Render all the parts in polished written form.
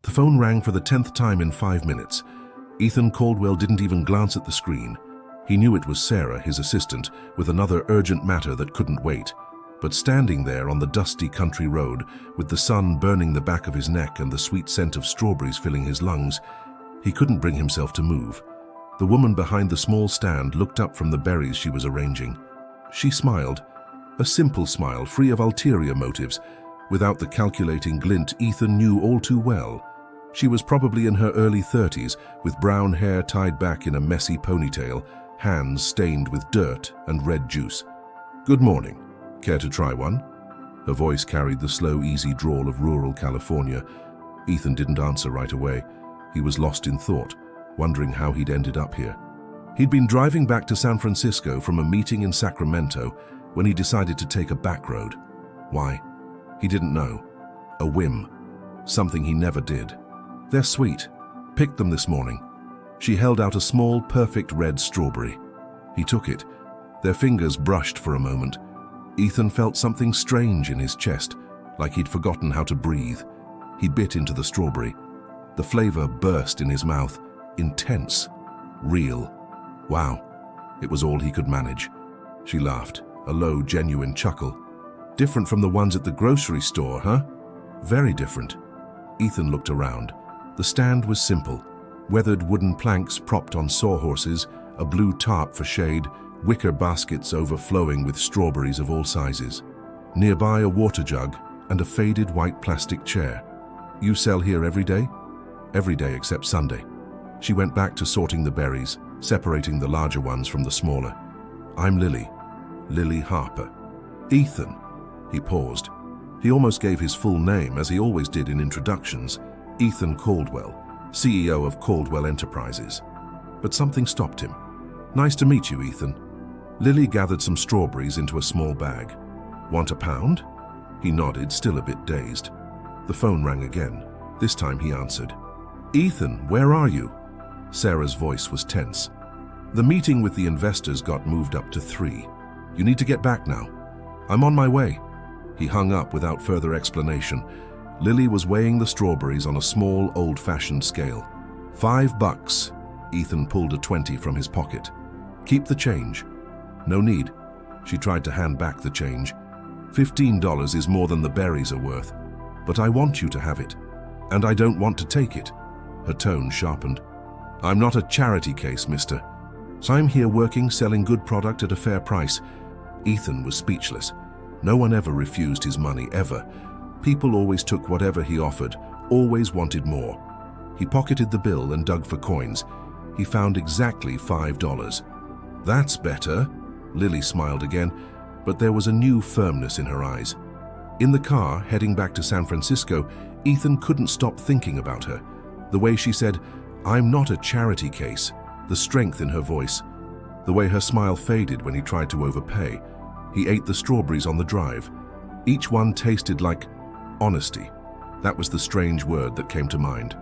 The phone rang for the 10th time in 5 minutes. Ethan Caldwell didn't even glance at the screen. He knew it was Sarah, his assistant, with another urgent matter that couldn't wait. But standing there on the dusty country road, with the sun burning the back of his neck and the sweet scent of strawberries filling his lungs, he couldn't bring himself to move. The woman behind the small stand looked up from the berries she was arranging. She smiled, a simple smile free of ulterior motives, without the calculating glint Ethan knew all too well. She was probably in her early 30s, with brown hair tied back in a messy ponytail, hands stained with dirt and red juice. "Good morning. Care to try one?" Her voice carried the slow, easy drawl of rural California. Ethan didn't answer right away. He was lost in thought, wondering how he'd ended up here. He'd been driving back to San Francisco from a meeting in Sacramento when he decided to take a back road. Why? He didn't know. A whim. Something he never did. "They're sweet. Picked them this morning." She held out a small, perfect red strawberry. He took it. Their fingers brushed for a moment. Ethan felt something strange in his chest, like he'd forgotten how to breathe. He bit into the strawberry. The flavor burst in his mouth. Intense. Real. Wow. It was all he could manage. She laughed, a low, genuine chuckle. "Different from the ones at the grocery store, huh?" "Very different." Ethan looked around. The stand was simple. Weathered wooden planks propped on sawhorses, a blue tarp for shade, wicker baskets overflowing with strawberries of all sizes. Nearby, a water jug and a faded white plastic chair. "You sell here every day?" "Every day except Sunday." She went back to sorting the berries, separating the larger ones from the smaller. "I'm Lily. Lily Harper." "Ethan." He paused. He almost gave his full name, as he always did in introductions. Ethan Caldwell, CEO of Caldwell Enterprises. But something stopped him. "Nice to meet you, Ethan." Lily gathered some strawberries into a small bag. "Want a pound?" He nodded, still a bit dazed. The phone rang again. This time he answered. "Ethan, where are you?" Sarah's voice was tense. "The meeting with the investors got moved up to 3. You need to get back now." "I'm on my way." He hung up without further explanation. Lily was weighing the strawberries on a small, old-fashioned scale. $5. Ethan pulled a 20 from his pocket. "Keep the change." "No need." She tried to hand back the change. $15 is more than the berries are worth. "But I want you to have it. And I don't want to take it." Her tone sharpened. "I'm not a charity case, mister. So I'm here working, selling good product at a fair price." Ethan was speechless. No one ever refused his money, ever. People always took whatever he offered, always wanted more. He pocketed the bill and dug for coins. He found exactly $5. "That's better." Lily smiled again, but there was a new firmness in her eyes. In the car, heading back to San Francisco, Ethan couldn't stop thinking about her. The way she said, "I'm not a charity case," the strength in her voice, the way her smile faded when he tried to overpay. He ate the strawberries on the drive. Each one tasted like honesty. That was the strange word that came to mind.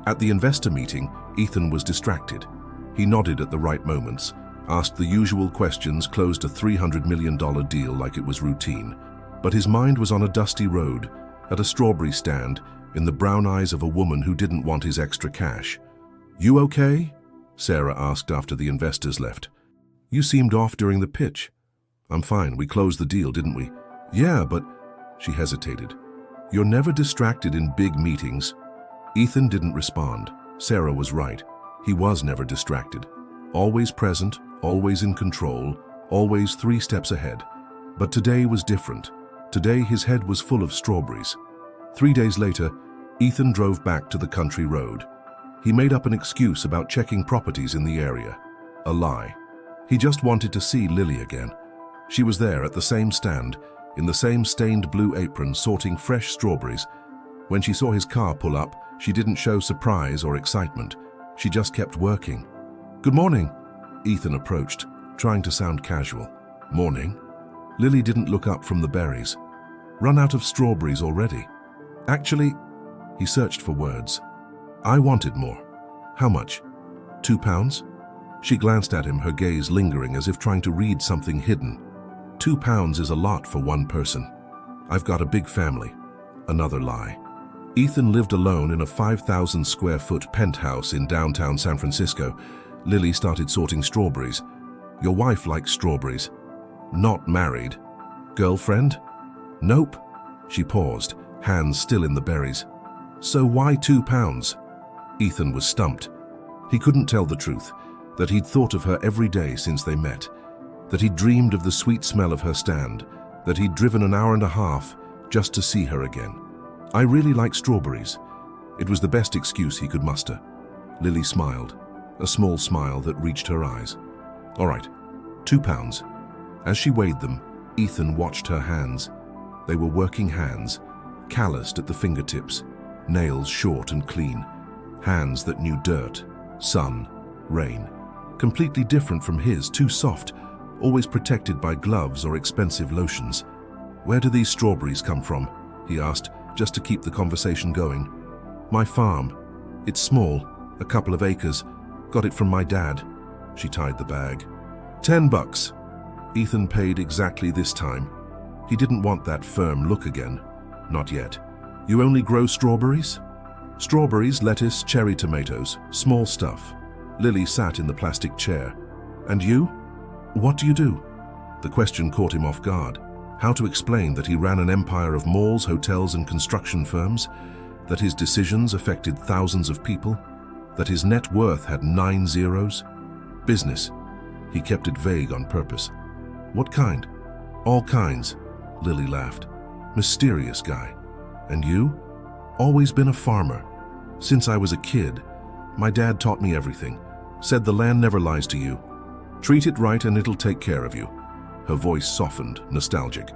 At the investor meeting, Ethan was distracted. He nodded at the right moments, asked the usual questions, closed a $300 million deal like it was routine. But his mind was on a dusty road, at a strawberry stand, in the brown eyes of a woman who didn't want his extra cash. "You okay?" Sarah asked after the investors left. "You seemed off during the pitch." "I'm fine. We closed the deal, didn't we?" "Yeah, but..." She hesitated. "You're never distracted in big meetings." Ethan didn't respond. Sarah was right. He was never distracted. Always present, always in control, always 3 steps ahead. But today was different. Today his head was full of strawberries. 3 days later, Ethan drove back to the country road. He made up an excuse about checking properties in the area. A lie. He just wanted to see Lily again. She was there at the same stand, in the same stained blue apron, sorting fresh strawberries. When she saw his car pull up, she didn't show surprise or excitement. She just kept working. "Good morning." Ethan approached, trying to sound casual. "Morning." Lily didn't look up from the berries. "Run out of strawberries already?" "Actually..." He searched for words. "I wanted more." "How much?" £2? She glanced at him, her gaze lingering as if trying to read something hidden. £2 is a lot for one person. I've got a big family. Another lie. Ethan lived alone in a 5,000 square foot penthouse in downtown San Francisco. Lily started sorting strawberries. Your wife likes strawberries. Not married. Girlfriend? Nope. She paused, hands still in the berries. So why £2? Ethan was stumped. He couldn't tell the truth, that he'd thought of her every day since they met, that he'd dreamed of the sweet smell of her stand, that he'd driven an hour and a half just to see her again. I really like strawberries. It was the best excuse he could muster. Lily smiled, a small smile that reached her eyes. All right, £2. As she weighed them, Ethan watched her hands. They were working hands, calloused at the fingertips, nails short and clean, hands that knew dirt, sun, rain. Completely different from his, too soft, always protected by gloves or expensive lotions. Where do these strawberries come from? He asked, just to keep the conversation going. My farm. It's small, a couple of acres. Got it from my dad. She tied the bag. $10. Ethan paid exactly this time. He didn't want that firm look again. Not yet. You only grow strawberries? Strawberries, lettuce, cherry tomatoes, small stuff. Lily sat in the plastic chair. And you? What do you do? The question caught him off guard. How to explain that he ran an empire of malls, hotels, and construction firms, that his decisions affected thousands of people, that his net worth had 9 zeros? Business. He kept it vague on purpose. What kind? All kinds. Lily laughed. Mysterious guy. And you? Always been a farmer. Since I was a kid. My dad taught me everything. Said the land never lies to you. Treat it right and it'll take care of you. Her voice softened, nostalgic.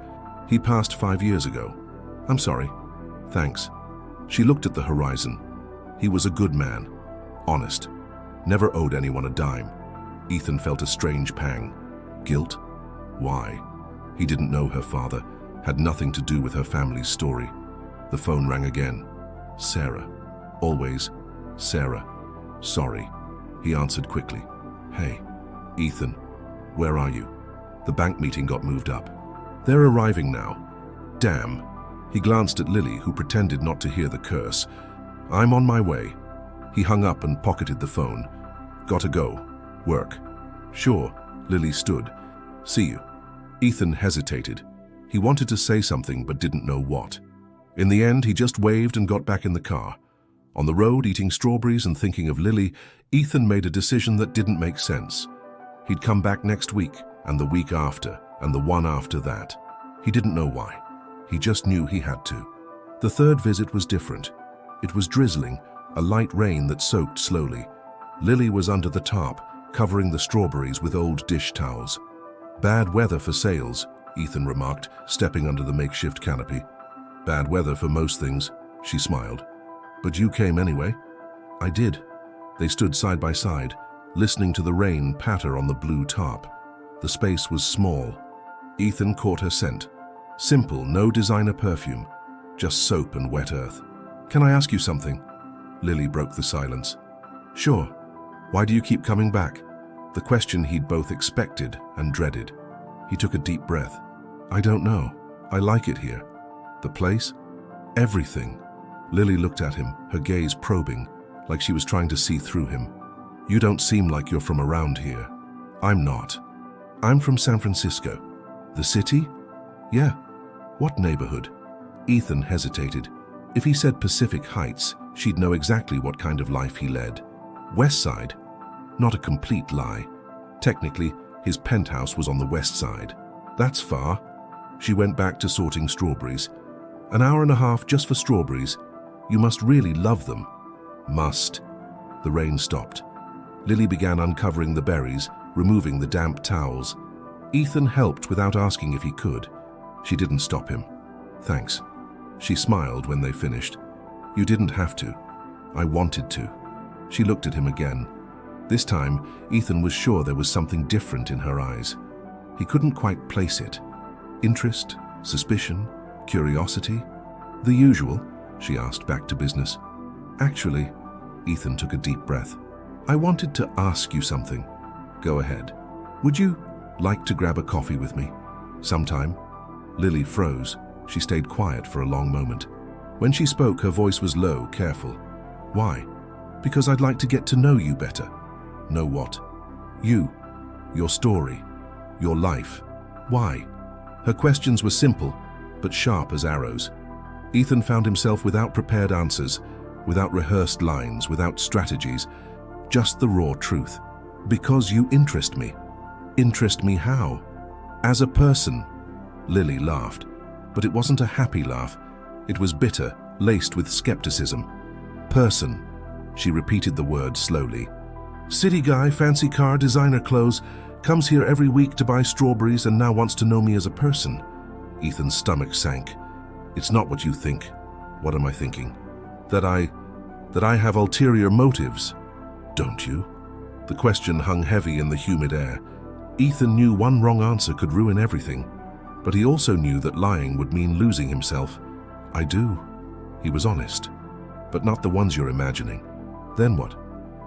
He passed 5 years ago. I'm sorry. Thanks. She looked at the horizon. He was a good man. Honest. Never owed anyone a dime. Ethan felt a strange pang. Guilt? Why? He didn't know her father, had nothing to do with her family's story. The phone rang again. Sarah. Always Sarah. Sorry. He answered quickly. Hey, Ethan, where are you? The bank meeting got moved up. They're arriving now. Damn. He glanced at Lily, who pretended not to hear the curse. I'm on my way. He hung up and pocketed the phone. Gotta go. Work. Sure. Lily stood. See you. Ethan hesitated. He wanted to say something but didn't know what. In the end, he just waved and got back in the car. On the road, eating strawberries and thinking of Lily, Ethan made a decision that didn't make sense. He'd come back next week, and the week after, and the one after that. He didn't know why. He just knew he had to. The third visit was different. It was drizzling, a light rain that soaked slowly. Lily was under the tarp, covering the strawberries with old dish towels. Bad weather for sales, Ethan remarked, stepping under the makeshift canopy. Bad weather for most things, she smiled. But you came anyway. I did. They stood side by side, listening to the rain patter on the blue tarp. The space was small. Ethan caught her scent. Simple, no designer perfume, just soap and wet earth. Can I ask you something? Lily broke the silence. Sure. Why do you keep coming back? The question he'd both expected and dreaded. He took a deep breath. I don't know. I like it here. The place? Everything. Lily looked at him, her gaze probing, like she was trying to see through him. You don't seem like you're from around here. I'm not. I'm from San Francisco. The city? Yeah. What neighborhood? Ethan hesitated. If he said Pacific Heights, she'd know exactly what kind of life he led. West Side? Not a complete lie. Technically, his penthouse was on the west side. That's far. She went back to sorting strawberries. An hour and a half just for strawberries. You must really love them. Must. The rain stopped. Lily began uncovering the berries, removing the damp towels. Ethan helped without asking if he could. She didn't stop him. Thanks. She smiled when they finished. You didn't have to. I wanted to. She looked at him again. This time, Ethan was sure there was something different in her eyes. He couldn't quite place it. Interest, suspicion, curiosity? The usual, she asked, back to business. Actually, Ethan took a deep breath. I wanted to ask you something. Go ahead. Would you like to grab a coffee with me? Sometime? Lily froze. She stayed quiet for a long moment. When she spoke, her voice was low, careful. Why? Because I'd like to get to know you better. Know what? You. Your story. Your life. Why? Her questions were simple, but sharp as arrows. Ethan found himself without prepared answers, without rehearsed lines, without strategies, just the raw truth. Because you interest me. Interest me how? As a person. Lily laughed, but it wasn't a happy laugh. It was bitter, laced with skepticism. Person. She repeated the word slowly. City guy, fancy car, designer clothes, comes here every week to buy strawberries and now wants to know me as a person. Ethan's stomach sank. It's not what you think. What am I thinking? That I have ulterior motives. Don't you? The question hung heavy in the humid air. Ethan knew one wrong answer could ruin everything, but he also knew that lying would mean losing himself. I do. He was honest, but not the ones you're imagining. Then what?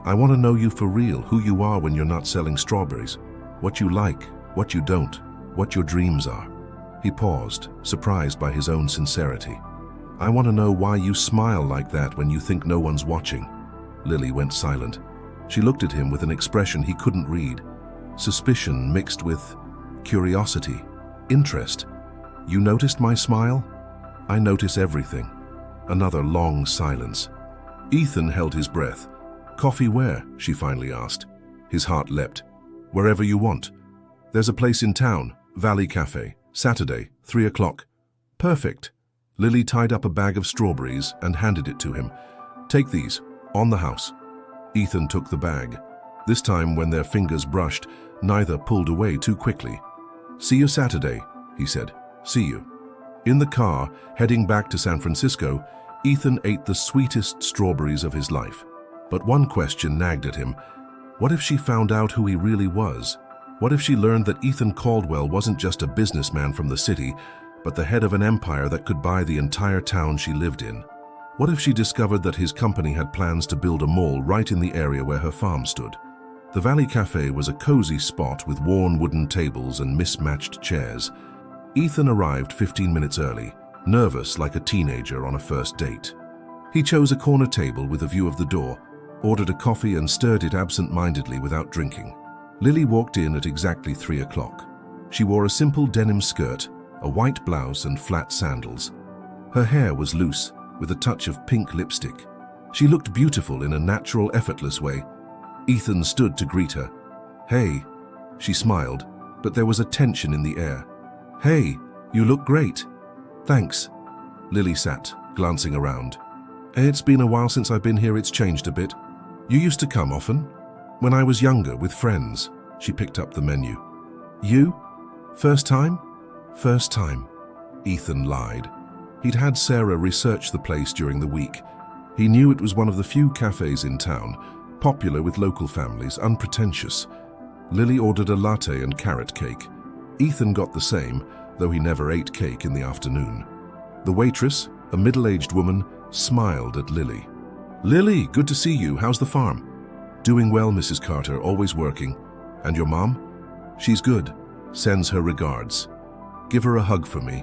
I want to know you for real, who you are when you're not selling strawberries, what you like, what you don't, what your dreams are. He paused, surprised by his own sincerity. I want to know why you smile like that when you think no one's watching. Lily went silent. She looked at him with an expression he couldn't read. Suspicion mixed with curiosity, interest. You noticed my smile? I notice everything. Another long silence. Ethan held his breath. Coffee where? She finally asked. His heart leapt. Wherever you want. There's a place in town, Valley Cafe, Saturday, 3 o'clock. Perfect. Lily tied up a bag of strawberries and handed it to him. Take these, on the house. Ethan took the bag. This time, when their fingers brushed, neither pulled away too quickly. See you Saturday, he said. See you. In the car, heading back to San Francisco, Ethan ate the sweetest strawberries of his life. But one question nagged at him. What if she found out who he really was? What if she learned that Ethan Caldwell wasn't just a businessman from the city, but the head of an empire that could buy the entire town she lived in? What if she discovered that his company had plans to build a mall right in the area where her farm stood? The Valley Cafe was a cozy spot with worn wooden tables and mismatched chairs. Ethan arrived 15 minutes early, nervous like a teenager on a first date. He chose a corner table with a view of the door, ordered a coffee and stirred it absent-mindedly without drinking. Lily walked in at exactly 3 o'clock. She wore a simple denim skirt, a white blouse and flat sandals. Her hair was loose, with a touch of pink lipstick. She looked beautiful in a natural, effortless way. Ethan stood to greet her. Hey, she smiled, but there was a tension in the air. Hey, you look great. Thanks. Lily sat, glancing around. It's been a while since I've been here. It's changed a bit. You used to come often? When I was younger, with friends. She picked up the menu. You? First time? First time. Ethan lied. He'd had Sarah research the place during the week. He knew it was one of the few cafes in town, popular with local families, unpretentious. Lily ordered a latte and carrot cake. Ethan got the same, though he never ate cake in the afternoon. The waitress, a middle-aged woman, smiled at Lily. Lily, good to see you. How's the farm? Doing well, Mrs. Carter, always working. And your mom? She's good. Sends her regards. Give her a hug for me.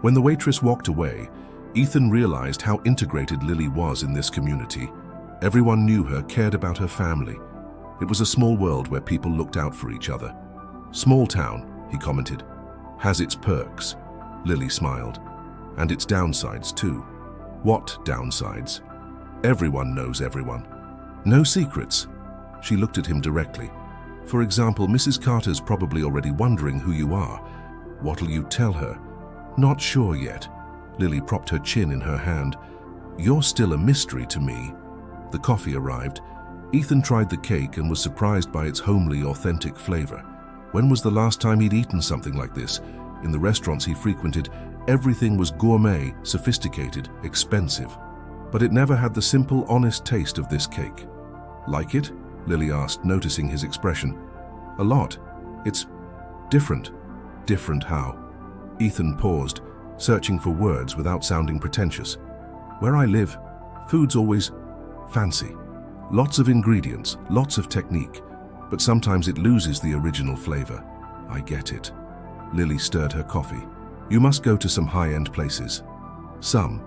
When the waitress walked away, Ethan realized how integrated Lily was in this community. Everyone knew her, cared about her family. It was a small world where people looked out for each other. Small town, he commented, has its perks. Lily smiled. And its downsides too. What downsides? Everyone knows everyone. No secrets. She looked at him directly. For example, Mrs. Carter's probably already wondering who you are. What'll you tell her? Not sure yet. Lily propped her chin in her hand. You're still a mystery to me. The coffee arrived. Ethan tried the cake and was surprised by its homely, authentic flavor. When was the last time he'd eaten something like this? In the restaurants he frequented, everything was gourmet, sophisticated, expensive. But it never had the simple, honest taste of this cake. Like it? Lily asked, noticing his expression. A lot. It's different. Different how? Ethan paused, searching for words without sounding pretentious. Where I live, food's always fancy. Lots of ingredients, lots of technique, but sometimes it loses the original flavor. I get it. Lily stirred her coffee. You must go to some high-end places. Some.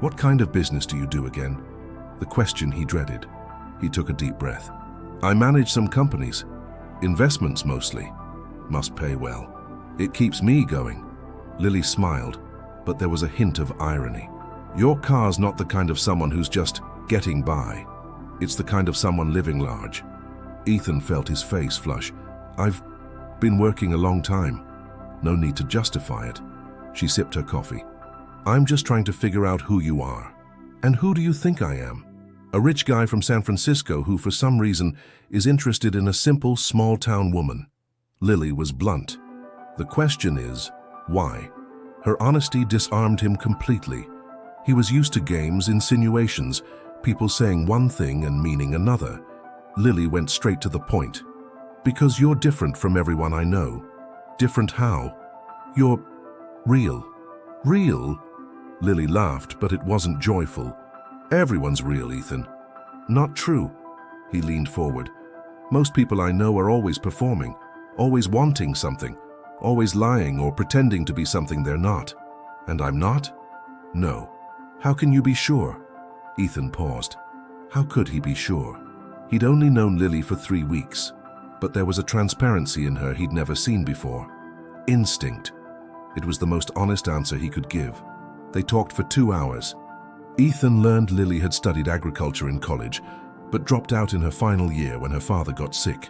What kind of business do you do again? The question he dreaded. He took a deep breath. I manage some companies. Investments mostly. Must pay well. It keeps me going. Lily smiled, but there was a hint of irony. Your car's not the kind of someone who's just getting by. It's the kind of someone living large. Ethan felt his face flush. I've been working a long time. No need to justify it. She sipped her coffee. I'm just trying to figure out who you are. And who do you think I am? A rich guy from San Francisco who, for some reason, is interested in a simple, small-town woman. Lily was blunt. The question is, why? Her honesty disarmed him completely. He was used to games, insinuations, people saying one thing and meaning another. Lily went straight to the point. Because you're different from everyone I know. Different how? You're real. Real? Lily laughed, but it wasn't joyful. Everyone's real, Ethan. Not true. He leaned forward. Most people I know are always performing, always wanting something, always lying or pretending to be something they're not. And I'm not? No. How can you be sure? Ethan paused. How could he be sure? He'd only known Lily for 3 weeks, but there was a transparency in her he'd never seen before. Instinct. It was the most honest answer he could give. They talked for 2 hours. Ethan learned Lily had studied agriculture in college, but dropped out in her final year when her father got sick.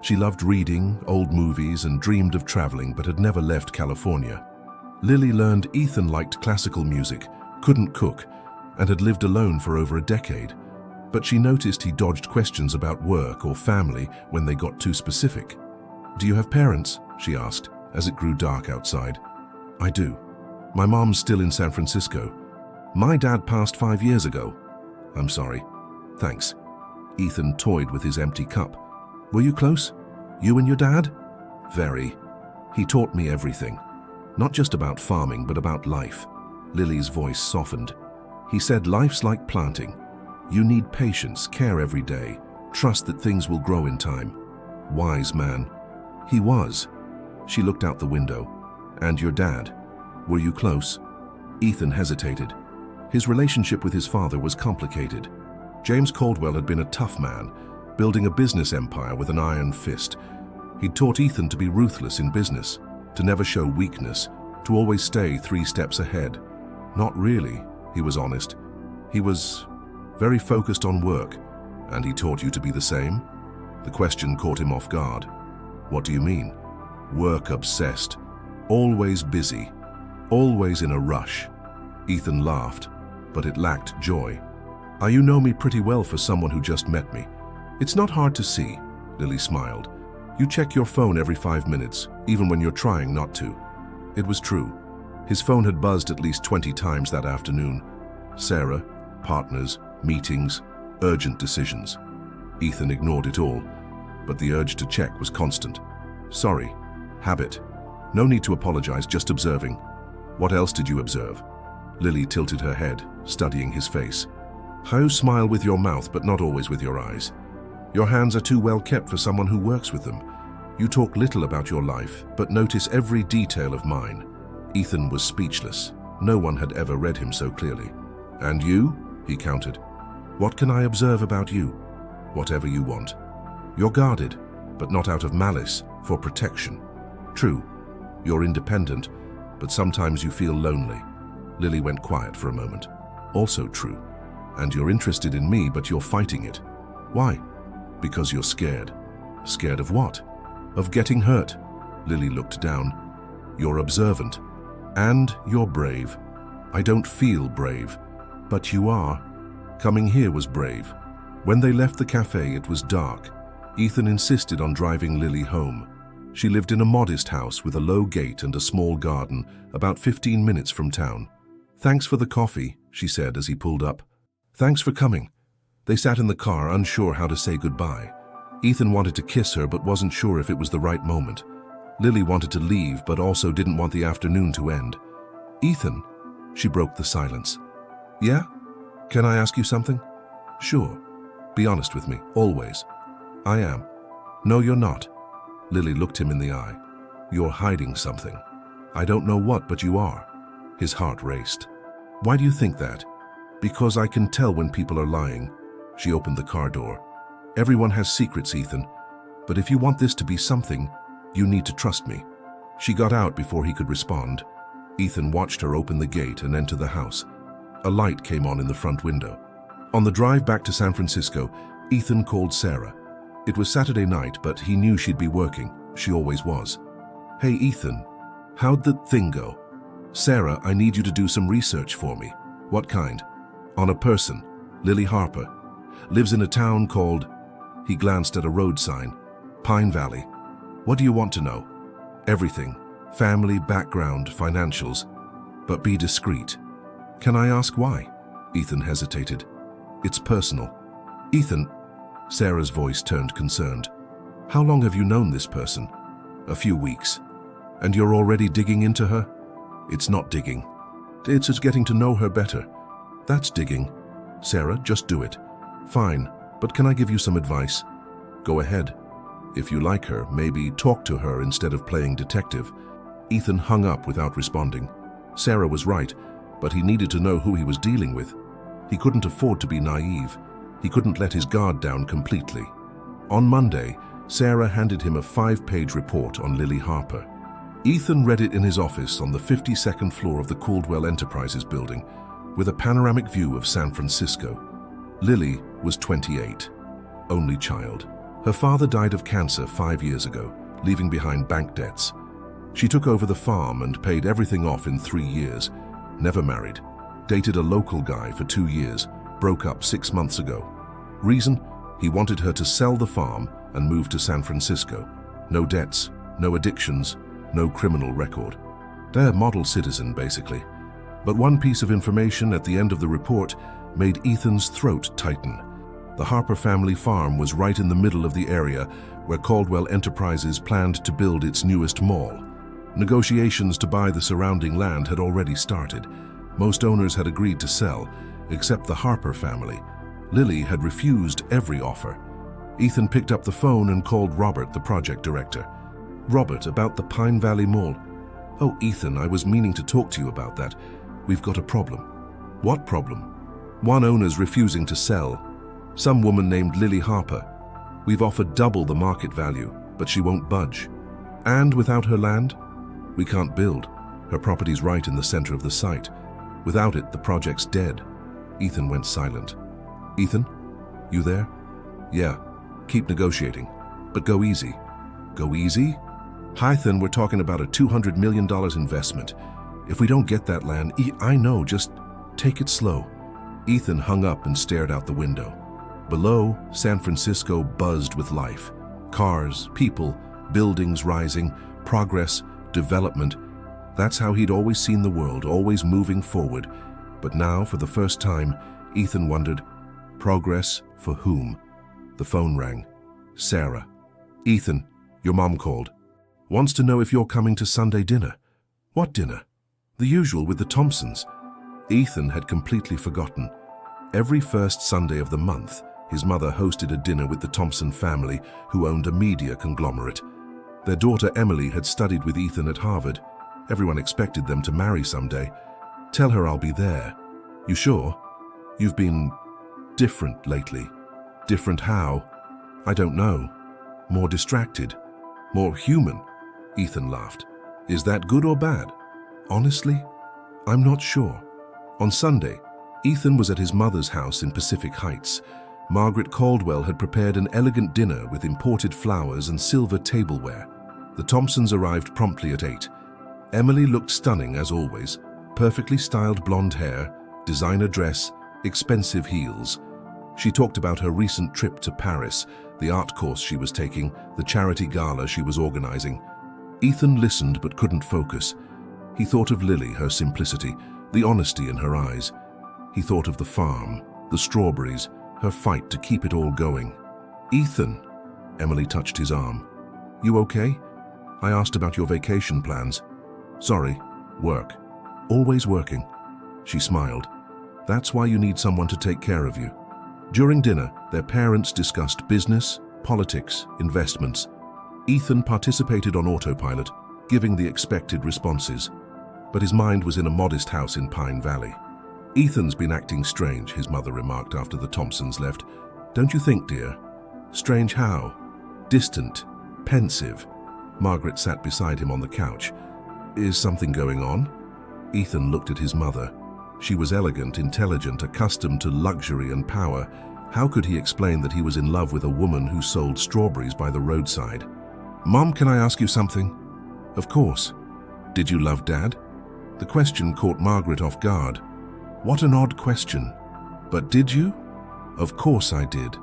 She loved reading, old movies, and dreamed of traveling, but had never left California. Lily learned Ethan liked classical music, couldn't cook, and had lived alone for over a decade. But she noticed he dodged questions about work or family when they got too specific. Do you have parents? She asked, as it grew dark outside. I do. My mom's still in San Francisco. My dad passed 5 years ago. I'm sorry. Thanks. Ethan toyed with his empty cup. Were you close? You and your dad? Very. He taught me everything. Not just about farming, but about life. Lily's voice softened. He said life's like planting. You need patience, care every day, trust that things will grow in time. Wise man. He was. She looked out the window. And your dad? Were you close? Ethan hesitated. His relationship with his father was complicated. James Caldwell had been a tough man, building a business empire with an iron fist. He'd taught Ethan to be ruthless in business, to never show weakness, to always stay 3 steps ahead. Not really, he was honest. He was very focused on work, and he taught you to be the same? The question caught him off guard. What do you mean? Work obsessed, always busy, always in a rush. Ethan laughed, but it lacked joy. You know me pretty well for someone who just met me. It's not hard to see, Lily smiled. You check your phone every 5 minutes, even when you're trying not to. It was true. His phone had buzzed at least 20 times that afternoon. Sarah, partners, meetings, urgent decisions. Ethan ignored it all, but the urge to check was constant. Sorry. Habit. No need to apologize, just observing. What else did you observe? Lily tilted her head, studying his face. How smile with your mouth, but not always with your eyes. Your hands are too well kept for someone who works with them. You talk little about your life, but notice every detail of mine. Ethan was speechless. No one had ever read him so clearly. And you? He countered. What can I observe about you? Whatever you want. You're guarded, but not out of malice, for protection. True, you're independent, but sometimes you feel lonely. Lily went quiet for a moment. Also true. And you're interested in me, but you're fighting it. Why? Because you're scared. Scared of what? Of getting hurt. Lily looked down. You're observant. And you're brave. I don't feel brave. But you are. Coming here was brave. When they left the cafe, it was dark. Ethan insisted on driving Lily home. She lived in a modest house with a low gate and a small garden, about 15 minutes from town. Thanks for the coffee, she said as he pulled up. Thanks for coming. They sat in the car, unsure how to say goodbye. Ethan wanted to kiss her, but wasn't sure if it was the right moment. Lily wanted to leave, but also didn't want the afternoon to end. Ethan, she broke the silence. Yeah? Can I ask you something? Sure. Be honest with me, always. I am. No, you're not. Lily looked him in the eye. You're hiding something. I don't know what, but you are. His heart raced. Why do you think that? Because I can tell when people are lying. She opened the car door. Everyone has secrets, Ethan. But if you want this to be something, you need to trust me. She got out before he could respond. Ethan watched her open the gate and enter the house. A light came on in the front window. On the drive back to San Francisco, Ethan called Sarah. It was Saturday night, but he knew she'd be working. She always was. Hey, Ethan, how'd the thing go? Sarah, I need you to do some research for me. What kind? On a person, Lily Harper. Lives in a town called... He glanced at a road sign. Pine Valley. What do you want to know? Everything. Family, background, financials. But be discreet. Can I ask why? Ethan hesitated. It's personal. Ethan, Sarah's voice turned concerned. How long have you known this person? A few weeks. And you're already digging into her? It's not digging. It's just getting to know her better. That's digging. Sarah, just do it. Fine, but can I give you some advice? Go ahead. If you like her, maybe talk to her instead of playing detective. Ethan hung up without responding. Sarah was right, but he needed to know who he was dealing with. He couldn't afford to be naive. He couldn't let his guard down completely. On Monday, Sarah handed him a 5-page report on Lily Harper. Ethan read it in his office on the 52nd floor of the Caldwell Enterprises building, with a panoramic view of San Francisco. Lily was 28, only child. Her father died of cancer 5 years ago, leaving behind bank debts. She took over the farm and paid everything off in 3 years. Never married. Dated a local guy for 2 years. Broke up 6 months ago. Reason? He wanted her to sell the farm and move to San Francisco. No debts, no addictions, no criminal record. They're model citizen, basically. But one piece of information at the end of the report made Ethan's throat tighten. The Harper family farm was right in the middle of the area where Caldwell Enterprises planned to build its newest mall. Negotiations to buy the surrounding land had already started. Most owners had agreed to sell, except the Harper family. Lily had refused every offer. Ethan picked up the phone and called Robert, the project director. Robert, about the Pine Valley Mall. Oh, Ethan, I was meaning to talk to you about that. We've got a problem. What problem? One owner's refusing to sell. Some woman named Lily Harper. We've offered double the market value, but she won't budge. And without her land, we can't build. Her property's right in the center of the site. Without it, the project's dead. Ethan went silent. Ethan, you there? Yeah, keep negotiating, but go easy. Go easy? Ethan, we're talking about a $200 million investment. If we don't get that land, I know, just take it slow. Ethan hung up and stared out the window. Below, San Francisco buzzed with life. Cars, people, buildings rising, progress, development. That's how he'd always seen the world, always moving forward. But now, for the first time, Ethan wondered, progress for whom? The phone rang. Sarah. Ethan, your mom called. Wants to know if you're coming to Sunday dinner. What dinner? The usual with the Thompsons. Ethan had completely forgotten. Every first Sunday of the month, his mother hosted a dinner with the Thompson family, who owned a media conglomerate. Their daughter Emily had studied with Ethan at Harvard. Everyone expected them to marry someday. Tell her I'll be there. You sure? You've been different lately. Different how? I don't know. More distracted. More human. Ethan laughed. Is that good or bad? Honestly, I'm not sure. On Sunday, Ethan was at his mother's house in Pacific Heights. Margaret Caldwell had prepared an elegant dinner with imported flowers and silver tableware. The Thompsons arrived promptly at 8. Emily looked stunning as always. Perfectly styled blonde hair, designer dress, expensive heels. She talked about her recent trip to Paris, the art course she was taking, the charity gala she was organizing. Ethan listened but couldn't focus. He thought of Lily, her simplicity, the honesty in her eyes. He thought of the farm, the strawberries, her fight to keep it all going. Ethan, Emily touched his arm. You okay? I asked about your vacation plans. Sorry, work. Always working. She smiled. That's why you need someone to take care of you. During dinner, their parents discussed business, politics, investments. Ethan participated on autopilot, giving the expected responses. But his mind was in a modest house in Pine Valley. Ethan's been acting strange, his mother remarked after the Thompsons left. Don't you think, dear? Strange how? Distant, pensive. Margaret sat beside him on the couch. Is something going on? Ethan looked at his mother. She was elegant, intelligent, accustomed to luxury and power. How could he explain that he was in love with a woman who sold strawberries by the roadside? Mom, can I ask you something? Of course. Did you love Dad? The question caught Margaret off guard. What an odd question. But did you? Of course I did.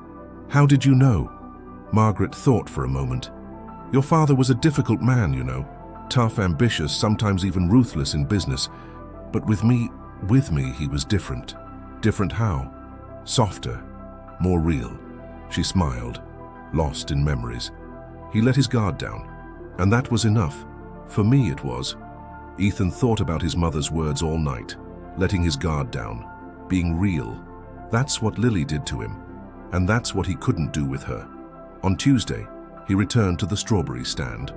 How did you know? Margaret thought for a moment. Your father was a difficult man, you know. Tough, ambitious, sometimes even ruthless in business. But with me, he was different. Different how? Softer, more real. She smiled, lost in memories. He let his guard down, and that was enough. For me it was. Ethan thought about his mother's words all night, letting his guard down, being real. That's what Lily did to him, and that's what he couldn't do with her. On Tuesday, he returned to the strawberry stand.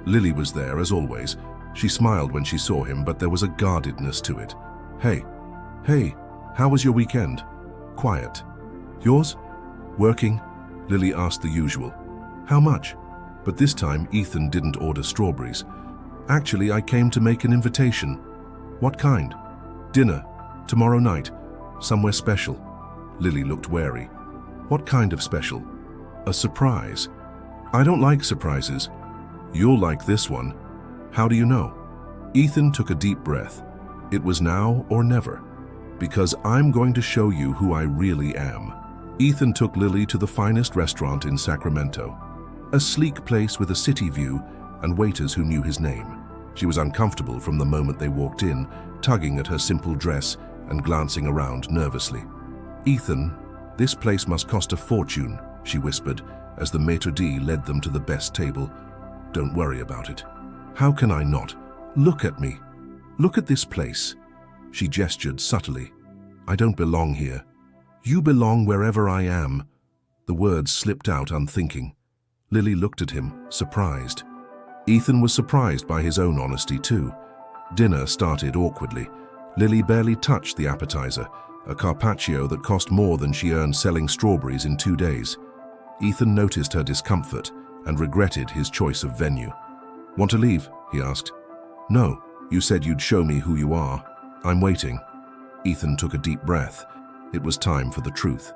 Lily was there, as always. She smiled when she saw him, but there was a guardedness to it. Hey, how was your weekend? Quiet. Yours? Working? Lily asked the usual. How much? But this time, Ethan didn't order strawberries. Actually, I came to make an invitation. What kind? Dinner. Tomorrow night. Somewhere special. Lily looked wary. What kind of special? A surprise. I don't like surprises. You'll like this one. How do you know? Ethan took a deep breath. It was now or never. Because I'm going to show you who I really am. Ethan took Lily to the finest restaurant in Sacramento. A sleek place with a city view and waiters who knew his name. She was uncomfortable from the moment they walked in, tugging at her simple dress and glancing around nervously. Ethan, this place must cost a fortune, she whispered as the maitre d' led them to the best table. Don't worry about it. How can I not? Look at me. Look at this place. She gestured subtly. I don't belong here. You belong wherever I am. The words slipped out unthinking. Lily looked at him, surprised. Ethan was surprised by his own honesty too. Dinner started awkwardly. Lily barely touched the appetizer, a carpaccio that cost more than she earned selling strawberries in 2 days. Ethan noticed her discomfort and regretted his choice of venue. Want to leave? He asked. No, you said you'd show me who you are. I'm waiting. Ethan took a deep breath. It was time for the truth.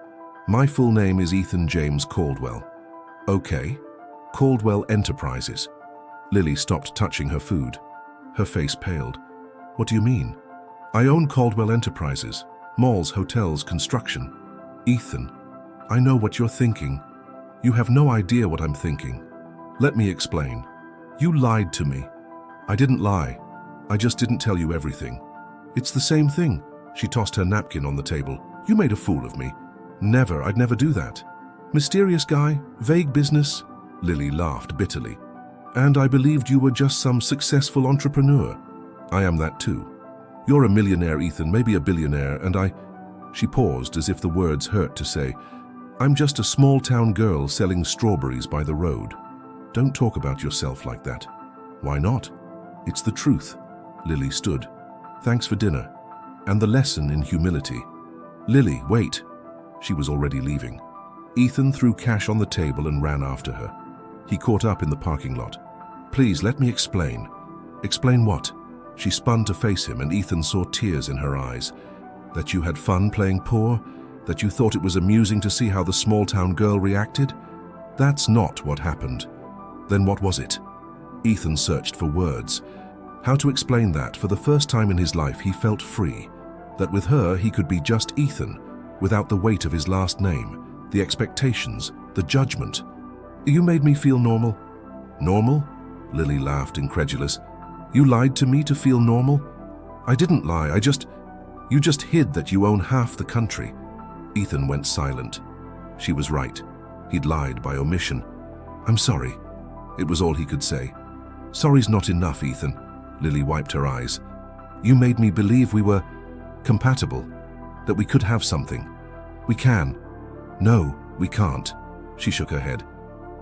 My full name is Ethan James Caldwell. Okay. Caldwell Enterprises. Lily stopped touching her food. Her face paled. What do you mean? I own Caldwell Enterprises. Malls, hotels, construction. Ethan, I know what you're thinking. You have no idea what I'm thinking. Let me explain. You lied to me. I didn't lie. I just didn't tell you everything. It's the same thing. She tossed her napkin on the table. You made a fool of me. Never, I'd never do that. Mysterious guy, vague business. Lily laughed bitterly. And I believed you were just some successful entrepreneur. I am that too. You're a millionaire, Ethan, maybe a billionaire, and She paused as if the words hurt to say. I'm just a small-town girl selling strawberries by the road. Don't talk about yourself like that. Why not? It's the truth. Lily stood. Thanks for dinner. And the lesson in humility. Lily, wait. She was already leaving. Ethan threw cash on the table and ran after her. He caught up in the parking lot. Please, let me explain. Explain what? She spun to face him, and Ethan saw tears in her eyes. That you had fun playing poor? That you thought it was amusing to see how the small-town girl reacted? That's not what happened. Then what was it? Ethan searched for words. How to explain that? For the first time in his life, he felt free. That with her, he could be just Ethan, without the weight of his last name, the expectations, the judgment. You made me feel normal. Normal? Lily laughed, incredulous. You lied to me to feel normal? I didn't lie, You just hid that you own half the country. Ethan went silent. She was right. He'd lied by omission. I'm sorry. It was all he could say. Sorry's not enough, Ethan. Lily wiped her eyes. You made me believe we were compatible, that we could have something. We can. No, we can't. She shook her head.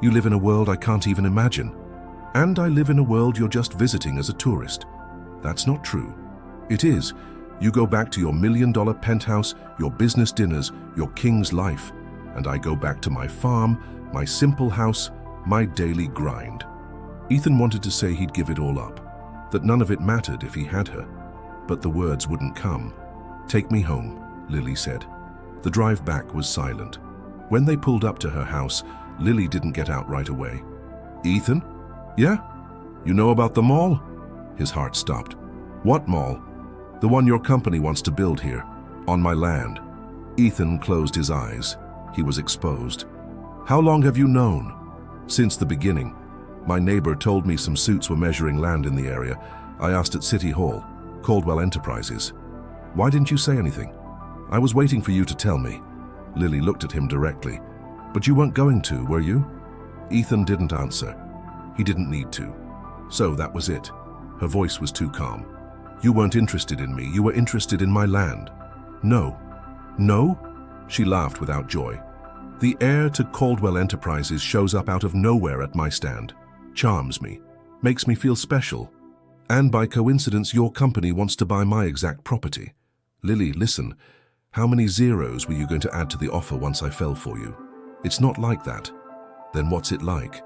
You live in a world I can't even imagine. And I live in a world you're just visiting as a tourist. That's not true. It is. You go back to your $1 million penthouse, your business dinners, your king's life, and I go back to my farm, my simple house, my daily grind. Ethan wanted to say he'd give it all up, that none of it mattered if he had her, but the words wouldn't come. "Take me home," Lily said. The drive back was silent. When they pulled up to her house, Lily didn't get out right away. "Ethan? Yeah? You know about the mall?" His heart stopped. "What mall?" "The one your company wants to build here, on my land." Ethan closed his eyes. He was exposed. "How long have you known?" "Since the beginning. My neighbor told me some suits were measuring land in the area. I asked at City Hall, Caldwell Enterprises." "Why didn't you say anything?" "I was waiting for you to tell me." Lily looked at him directly. "But you weren't going to, were you?" Ethan didn't answer. He didn't need to. So that was it. Her voice was too calm. "You weren't interested in me, you were interested in my land." "No." "No?" She laughed without joy. "The heir to Caldwell Enterprises shows up out of nowhere at my stand, charms me, makes me feel special. And by coincidence, your company wants to buy my exact property. Lily, listen, how many zeros were you going to add to the offer once I fell for you? It's not like that." "Then what's it like?"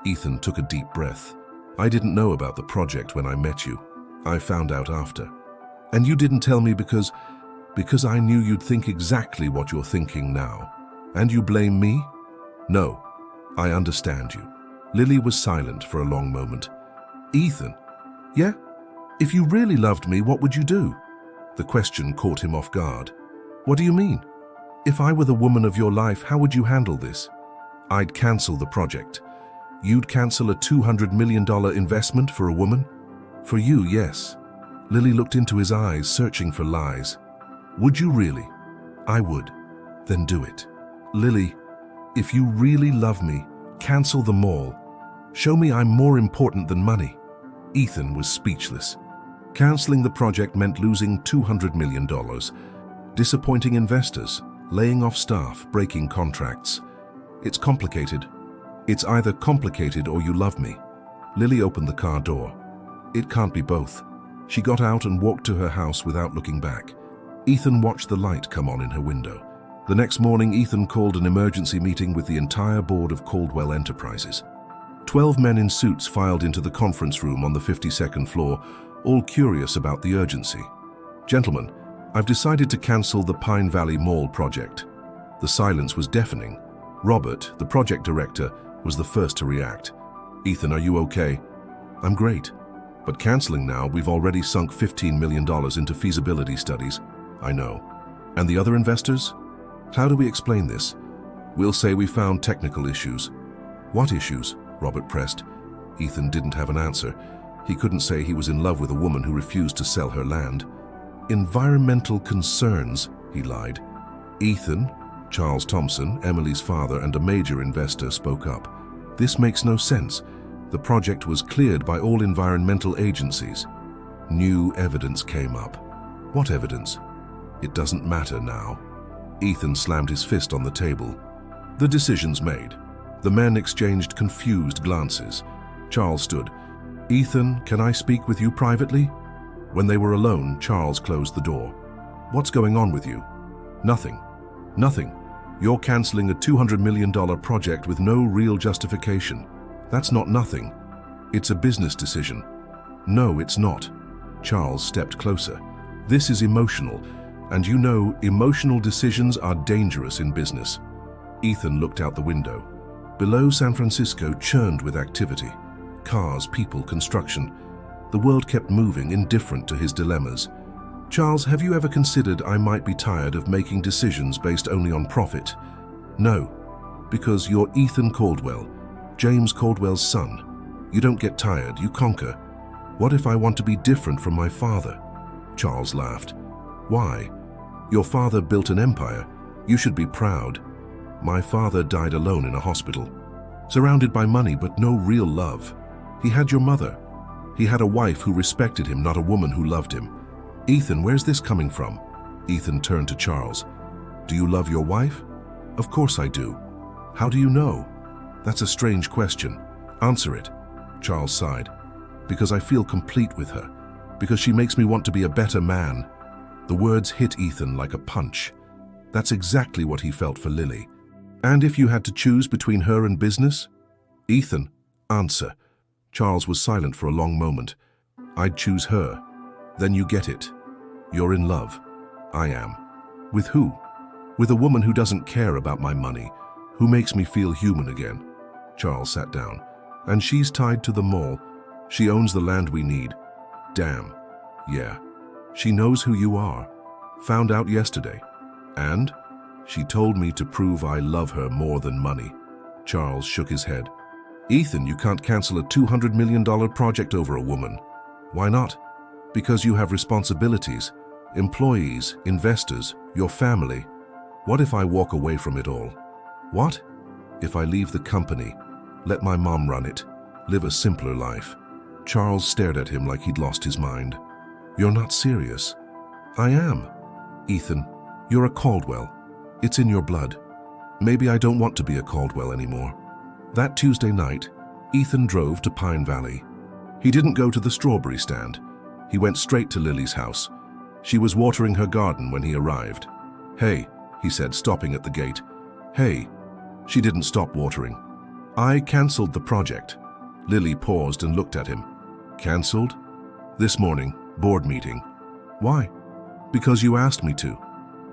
Ethan took a deep breath. "I didn't know about the project when I met you. I found out after. And you didn't tell me because I knew you'd think exactly what you're thinking now. And you blame me?" "No, I understand you." Lily was silent for a long moment. "Ethan, yeah? If you really loved me, what would you do?" The question caught him off guard. "What do you mean? If I were the woman of your life, how would you handle this?" "I'd cancel the project." "You'd cancel a $200 million investment for a woman?" "For you, yes." Lily looked into his eyes, searching for lies. "Would you really?" "I would." "Then do it." "Lily, if you really love me, cancel the mall. Show me I'm more important than money." Ethan was speechless. Canceling the project meant losing $200 million, disappointing investors, laying off staff, breaking contracts. "It's complicated. It's either complicated or you love me." Lily opened the car door. "It can't be both." She got out and walked to her house without looking back. Ethan watched the light come on in her window. The next morning, Ethan called an emergency meeting with the entire board of Caldwell Enterprises. 12 men in suits filed into the conference room on the 52nd floor, all curious about the urgency. "Gentlemen, I've decided to cancel the Pine Valley Mall project." The silence was deafening. Robert, the project director, was the first to react. "Ethan, are you okay?" "I'm great. But canceling now, we've already sunk $15 million into feasibility studies." "I know. And the other investors?" "How do we explain this?" "We'll say we found technical issues." "What issues?" Robert pressed. Ethan didn't have an answer. He couldn't say he was in love with a woman who refused to sell her land. "Environmental concerns," he lied. Ethan, Charles Thompson, Emily's father and a major investor, spoke up. "This makes no sense. The project was cleared by all environmental agencies." New evidence came up. "What evidence?" "It doesn't matter now." Ethan slammed his fist on the table. "The decision's made." The men exchanged confused glances. Charles stood. "Ethan, can I speak with you privately?" When they were alone, Charles closed the door. "What's going on with you?" "Nothing. Nothing. You're canceling a $200 million project with no real justification. That's not nothing. It's a business decision." "No, it's not." Charles stepped closer. "This is emotional, and you know emotional decisions are dangerous in business." Ethan looked out the window. Below, San Francisco churned with activity. Cars, people, construction. The world kept moving, indifferent to his dilemmas. "Charles, have you ever considered I might be tired of making decisions based only on profit?" "No, because you're Ethan Caldwell, James Caldwell's son. You don't get tired, you conquer. What if I want to be different from my father?" Charles laughed. "Why? Your father built an empire. You should be proud." "My father died alone in a hospital, surrounded by money but no real love. He had your mother. He had a wife who respected him, not a woman who loved him." "Ethan, where's this coming from?" Ethan turned to Charles. "Do you love your wife?" "Of course I do." "How do you know?" "That's a strange question. Answer it." Charles sighed. "Because I feel complete with her. Because she makes me want to be a better man." The words hit Ethan like a punch. That's exactly what he felt for Lily. And if you had to choose between her and business? Ethan, answer. Charles was silent for a long moment. I'd choose her. Then you get it. You're in love. I am. With who? With a woman who doesn't care about my money, who makes me feel human again. Charles sat down. And she's tied to the mall. She owns the land we need. Damn. Yeah. She knows who you are. Found out yesterday. And? She told me to prove I love her more than money. Charles shook his head. Ethan, you can't cancel a $200 million project over a woman. Why not? Because you have responsibilities, employees, investors, your family. What if I walk away from it all? What? If I leave the company, let my mom run it, live a simpler life? Charles stared at him like he'd lost his mind. You're not serious. I am. Ethan, you're a Caldwell. It's in your blood. Maybe I don't want to be a Caldwell anymore. That Tuesday night, Ethan drove to Pine Valley. He didn't go to the strawberry stand. He went straight to Lily's house. She was watering her garden when he arrived. Hey, he said, stopping at the gate. Hey. She didn't stop watering. I cancelled the project. Lily paused and looked at him. Cancelled? This morning, board meeting. Why? Because you asked me to.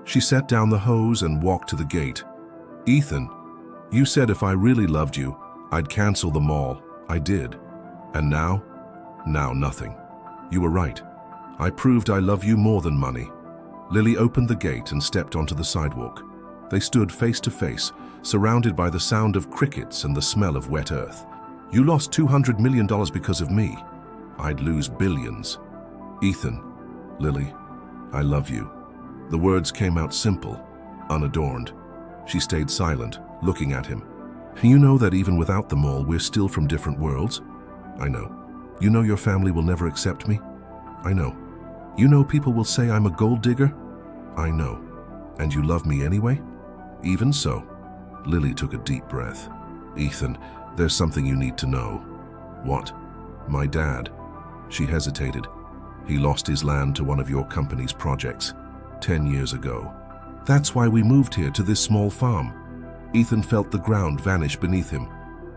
She set down the hose and walked to the gate. Ethan, you said if I really loved you, I'd cancel the mall. I did. And now? Now nothing. You were right. I proved I love you more than money. Lily opened the gate and stepped onto the sidewalk. They stood face to face, surrounded by the sound of crickets and the smell of wet earth. You lost $200 million because of me. I'd lose billions. Ethan, Lily, I love you. The words came out simple, unadorned. She stayed silent, looking at him. You know that even without the mall, we're still from different worlds? I know. You know your family will never accept me? I know. You know people will say I'm a gold digger? I know. And you love me anyway? Even so. Lily took a deep breath. Ethan, there's something you need to know. What? My dad. She hesitated. He lost his land to one of your company's projects 10 years ago. That's why we moved here to this small farm. Ethan felt the ground vanish beneath him.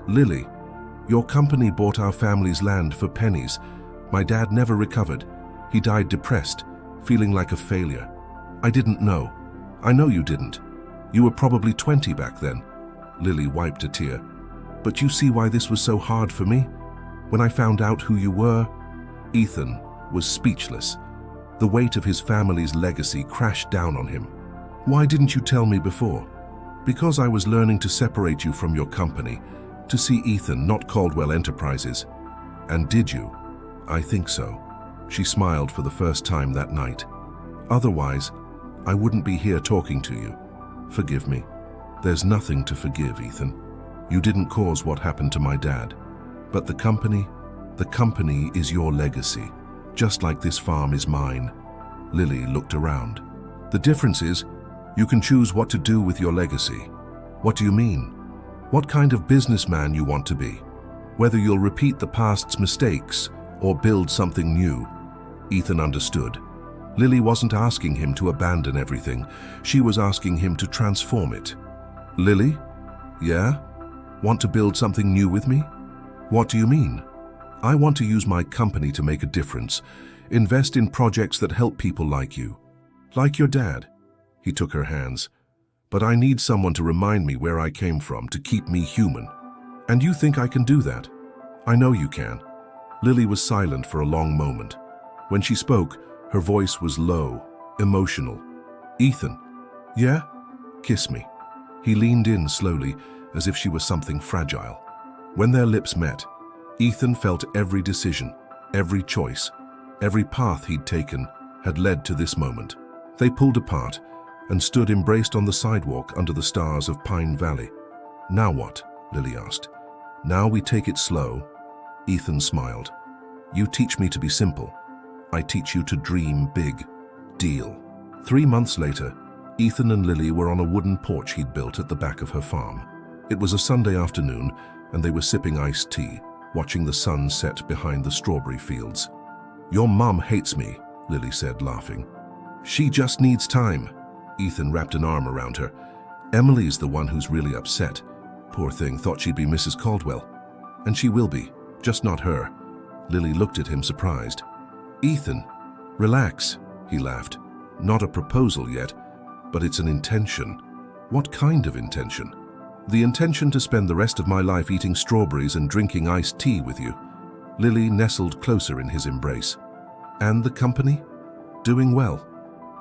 Lily, your company bought our family's land for pennies. My dad never recovered. He died depressed, feeling like a failure. I didn't know. I know you didn't. You were probably 20 back then. Lily wiped a tear. But you see why this was so hard for me? When I found out who you were, Ethan was speechless. The weight of his family's legacy crashed down on him. Why didn't you tell me before? Because I was learning to separate you from your company, to see Ethan, not Caldwell Enterprises. And did you? I think so. She smiled for the first time that night. Otherwise, I wouldn't be here talking to you. Forgive me. There's nothing to forgive, Ethan. You didn't cause what happened to my dad. But the company is your legacy, just like this farm is mine. Lily looked around. The difference is, you can choose what to do with your legacy. What do you mean? What kind of businessman you want to be? Whether you'll repeat the past's mistakes or build something new. Ethan understood. Lily wasn't asking him to abandon everything. She was asking him to transform it. Lily? Yeah? Want to build something new with me? What do you mean? I want to use my company to make a difference. Invest in projects that help people like you. Like your dad. He took her hands. But I need someone to remind me where I came from, to keep me human. And you think I can do that? I know you can. Lily was silent for a long moment. When she spoke, her voice was low, emotional. Ethan, yeah? Kiss me. He leaned in slowly, as if she was something fragile. When their lips met, Ethan felt every decision, every choice, every path he'd taken had led to this moment. They pulled apart and stood embraced on the sidewalk under the stars of Pine Valley. Now what? Lily asked. Now we take it slow. Ethan smiled. You teach me to be simple. I teach you to dream big. Deal. 3 months later, Ethan and Lily were on a wooden porch he'd built at the back of her farm. It was a Sunday afternoon, and they were sipping iced tea, watching the sun set behind the strawberry fields. Your mum hates me, Lily said, laughing. She just needs time. Ethan wrapped an arm around her. Emily's the one who's really upset. Poor thing, thought she'd be Mrs. Caldwell. And she will be, just not her. Lily looked at him surprised. Ethan, relax, he laughed. Not a proposal yet, but it's an intention. What kind of intention? The intention to spend the rest of my life eating strawberries and drinking iced tea with you. Lily nestled closer in his embrace. And the company? Doing well.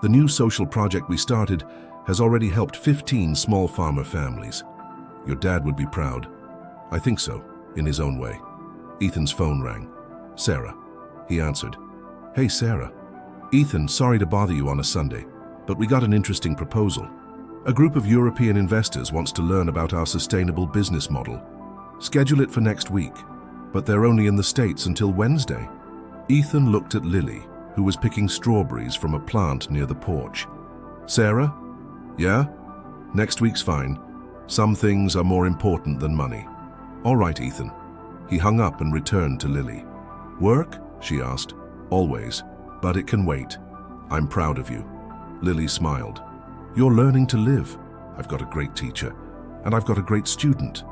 The new social project we started has already helped 15 small farmer families. Your dad would be proud. I think so, in his own way. Ethan's phone rang. Sarah. He answered. Hey, Sarah. Ethan, sorry to bother you on a Sunday, but we got an interesting proposal. A group of European investors wants to learn about our sustainable business model. Schedule it for next week, but they're only in the States until Wednesday. Ethan looked at Lily, who was picking strawberries from a plant near the porch. Sarah? Yeah? Next week's fine. Some things are more important than money. All right, Ethan. He hung up and returned to Lily. Work? She asked. Always, but it can wait. I'm proud of you. Lily smiled. You're learning to live. I've got a great teacher, and I've got a great student.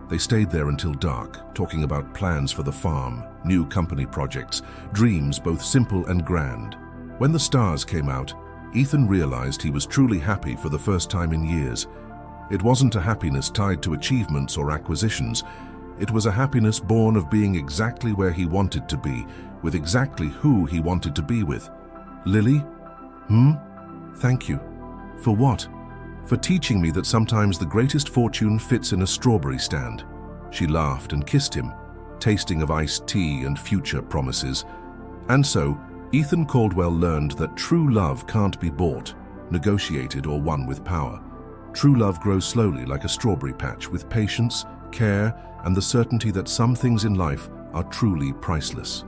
They stayed there until dark, talking about plans for the farm, new company projects, dreams both simple and grand. When the stars came out, Ethan realized he was truly happy for the first time in years. It wasn't a happiness tied to achievements or acquisitions. It was a happiness born of being exactly where he wanted to be, with exactly who he wanted to be with. Lily? Thank you. For what? For teaching me that sometimes the greatest fortune fits in a strawberry stand. She laughed and kissed him, tasting of iced tea and future promises. And so, Ethan Caldwell learned that true love can't be bought, negotiated, or won with power. True love grows slowly like a strawberry patch, with patience, care, and the certainty that some things in life are truly priceless.